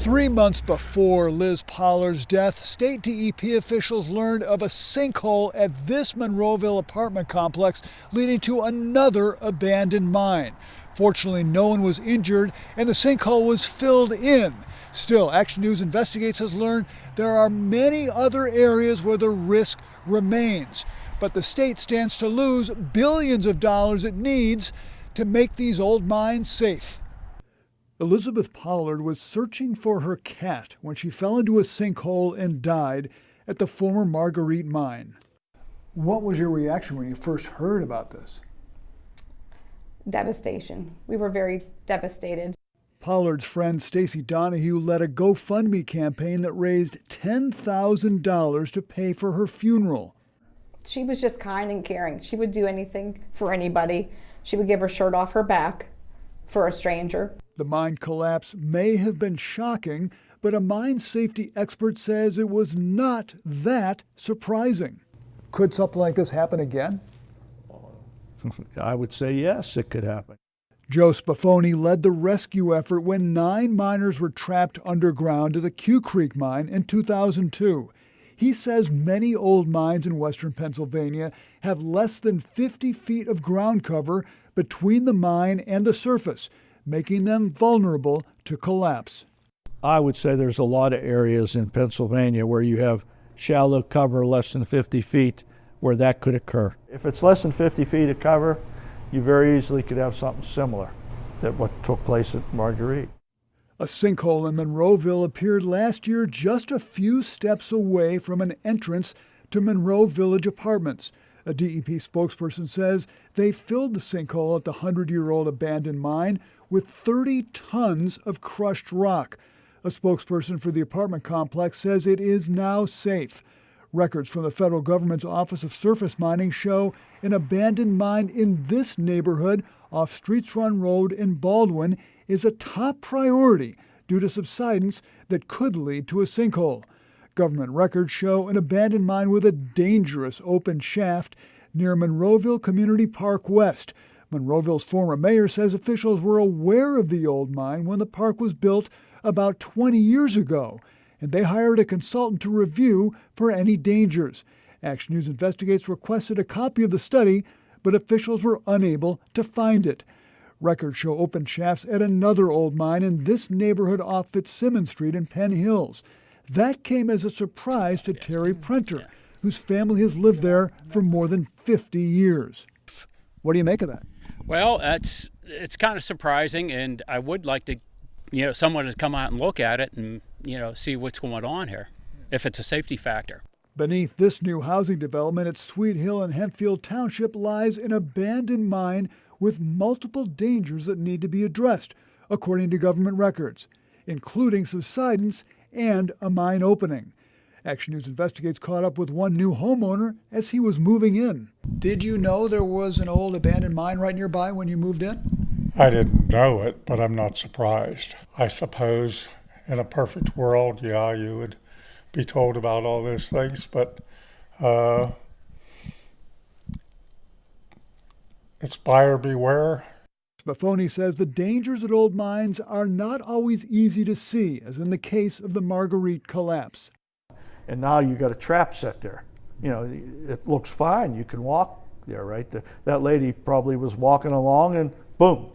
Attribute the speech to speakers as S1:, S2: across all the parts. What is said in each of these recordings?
S1: 3 months before Liz Pollard's death, state DEP officials learned of a sinkhole at this Monroeville apartment complex leading to another abandoned mine. Fortunately, no one was injured and the sinkhole was filled in. Still, Action News Investigates has learned there are many other areas where the risk remains. But the state stands to lose billions of dollars it needs to make these old mines safe. Elizabeth Pollard was searching for her cat when she fell into a sinkhole and died at the former Marguerite mine. What was your reaction when you first heard about this?
S2: Devastation. We were very devastated.
S1: Pollard's friend Stacy Donahue led a GoFundMe campaign that raised $10,000 to pay for her funeral.
S2: She was just kind and caring. She would do anything for anybody. She would give her shirt off her back for a stranger.
S1: The mine collapse may have been shocking, but a mine safety expert says it was not that surprising. Could something like this happen again?
S3: I would say yes, it could happen.
S1: Joe Spafoni led the rescue effort when 9 miners were trapped underground at the Q Creek mine in 2002. He says many old mines in western Pennsylvania have less than 50 feet of ground cover between the mine and the surface, making them vulnerable to collapse.
S3: I would say there's a lot of areas in Pennsylvania where you have shallow cover less than 50 feet where that could occur. If it's less than 50 feet of cover, you very easily could have something similar to what took place at Marguerite.
S1: A sinkhole in Monroeville appeared last year just a few steps away from an entrance to Monroe Village Apartments. A DEP spokesperson says they filled the sinkhole at the 100-year-old abandoned mine with 30 tons of crushed rock. A spokesperson for the apartment complex says it is now safe. Records from the federal government's Office of Surface Mining show an abandoned mine in this neighborhood off Streets Run Road in Baldwin is a top priority due to subsidence that could lead to a sinkhole. Government records show an abandoned mine with a dangerous open shaft near Monroeville Community Park West. Monroeville's former mayor says officials were aware of the old mine when the park was built about 20 years ago, and they hired a consultant to review for any dangers. Action News Investigates requested a copy of the study, but officials were unable to find it. Records show open shafts at another old mine in this neighborhood off Fitzsimmons Street in Penn Hills. That came as a surprise to Terry Prenter, whose family has lived there for more than 50 years. What do you make of that?
S4: Well, it's kind of surprising, and I would like to, someone to come out and look at it and, see what's going on here, if it's a safety factor.
S1: Beneath this new housing development at Sweet Hill and Hempfield Township lies an abandoned mine with multiple dangers that need to be addressed, according to government records, including subsidence and a mine opening. Action News Investigates caught up with one new homeowner as he was moving in. Did you know there was an old abandoned mine right nearby when you moved in?
S5: I didn't know it, but I'm not surprised. I suppose in a perfect world, you would be told about all those things, but it's buyer beware.
S1: Spafoni says the dangers at old mines are not always easy to see, as in the case of the Marguerite collapse.
S3: And now you got a trap set there. It looks fine. You can walk there, right? That lady probably was walking along and boom.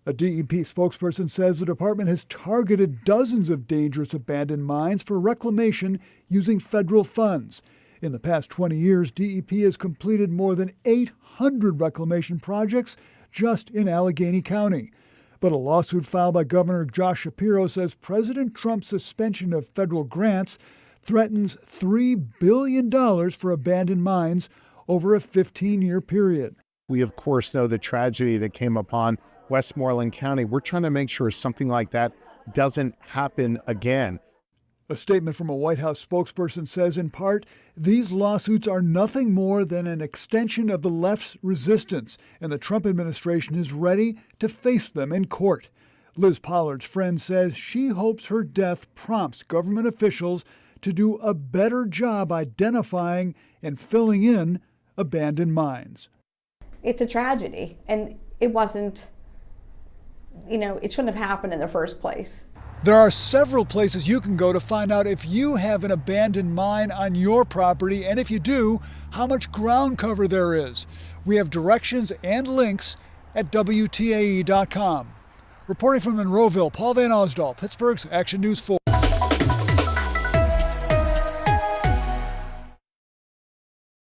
S1: A DEP spokesperson says the department has targeted dozens of dangerous abandoned mines for reclamation using federal funds. In the past 20 years, DEP has completed more than 800 reclamation projects just in Allegheny County. But a lawsuit filed by Governor Josh Shapiro says President Trump's suspension of federal grants threatens $3 billion for abandoned mines over a 15-year period.
S6: We, of course, know the tragedy that came upon Westmoreland County. We're trying to make sure something like that doesn't happen again.
S1: A statement from a White House spokesperson says, in part, these lawsuits are nothing more than an extension of the left's resistance, and the Trump administration is ready to face them in court. Liz Pollard's friend says she hopes her death prompts government officials to do a better job identifying and filling in abandoned mines.
S2: It's a tragedy, and it wasn't, it shouldn't have happened in the first place.
S1: There are several places you can go to find out if you have an abandoned mine on your property, and if you do, how much ground cover there is. We have directions and links at WTAE.com. Reporting from Monroeville, Paul Van Osdol, Pittsburgh's Action News 4.